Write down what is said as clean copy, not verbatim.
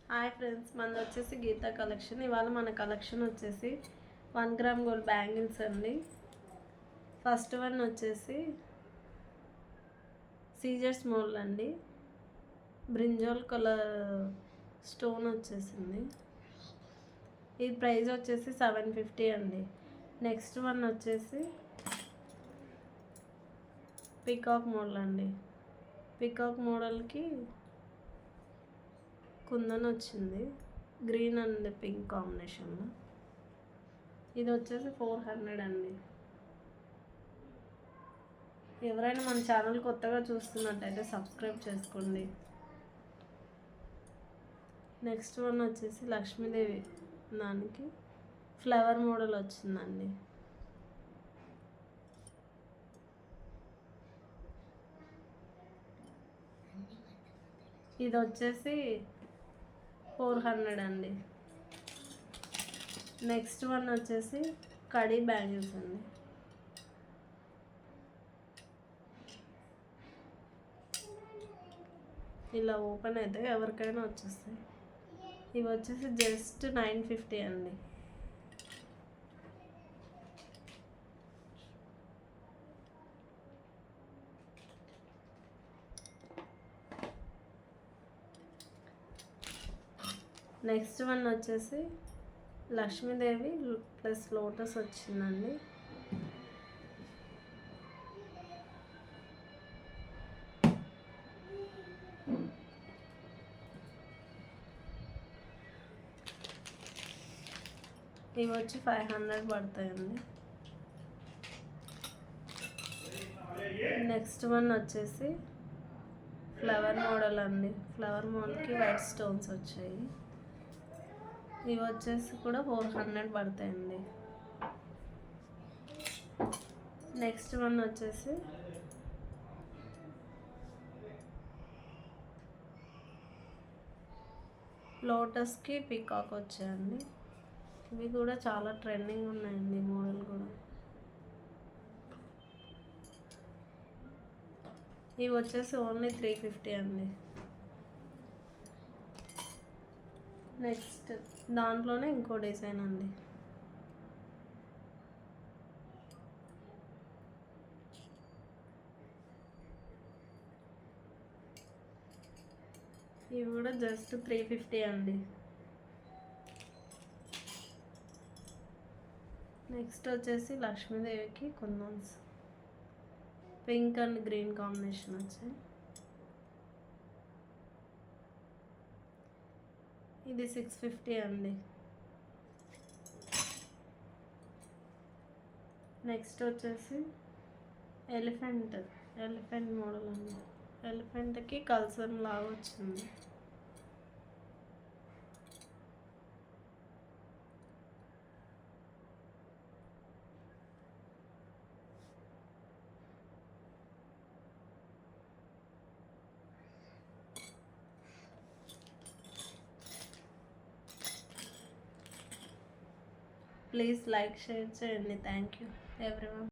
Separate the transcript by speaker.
Speaker 1: Hi friends, మనది వచ్చేసి Gita collection. ఇవాళ మన కలెక్షన్ వచ్చేసి 1 గ్రామ్ గోల్డ్ బ్యాంగిల్స్ అండి. ఫస్ట్ వన్ వచ్చేసి సీజర్స్ మోడల్ అండి. బ్రింజాల్ కలర్ స్టోన్ వచ్చేసింది. ఈ ప్రైస్ వచ్చేసి 750 అండి. నెక్స్ట్ వన్ వచ్చేసి పికాక్ మోడల్ అండి. పికాక్ మోడల్కి కుందన్ వచ్చింది, గ్రీన్ అండ్ పింక్ కాంబినేషన్లో. ఇది వచ్చేసి 400 అండి. ఎవరైనా మన ఛానల్ కొత్తగా చూస్తున్నట్టయితే సబ్స్క్రైబ్ చేసుకోండి. నెక్స్ట్ వన్ వచ్చేసి లక్ష్మీదేవి, దానికి ఫ్లవర్ మోడల్ వచ్చిందండి. ఇది వచ్చేసి 400 అండి. నెక్స్ట్ వన్ వచ్చేసి కడీ బ్యాంగిల్స్ అండి. ఇలా ఓపెన్ అయితే ఎవరికైనా వచ్చేస్తాయి. ఇవి వచ్చేసి జస్ట్ 950 అండి. నెక్స్ట్ వన్ వచ్చేసి లక్ష్మీదేవి ప్లస్ లోటస్ వచ్చిందండి. ఇవి వచ్చి 500 పడతాయండి. నెక్స్ట్ వన్ వచ్చేసి ఫ్లవర్ మోడల్ అండి. ఫ్లవర్ మోడల్కి వైట్ స్టోన్స్ వచ్చాయి. ఇవి వచ్చేసి కూడా 400 పడతాయండి. నెక్స్ట్ వన్ వచ్చేసి లోటస్కి పీకాక్ వచ్చాయండి. ఇవి కూడా చాలా ట్రెండింగ్ ఉన్నాయండి, మోడల్ కూడా. ఇవి వచ్చేసి ఓన్లీ 350 అండి. నెక్స్ట్ దాంట్లోనే ఇంకో డిజైన్ అండి. ఇవి కూడా జస్ట్ 350 అండి. నెక్స్ట్ వచ్చేసి లక్ష్మీదేవికి కుందన్స్, పింక్ అండ్ గ్రీన్ కాంబినేషన్ వచ్చాయి. ఇది 650 అండి. నెక్స్ట్ వచ్చేసి ఎలిఫెంట్ మోడల్ అండి. ఎలిఫెంట్కి కల్సన్ లాగా వచ్చింది. ప్లీజ్ లైక్, షేర్ చేయండి. Thank you everyone.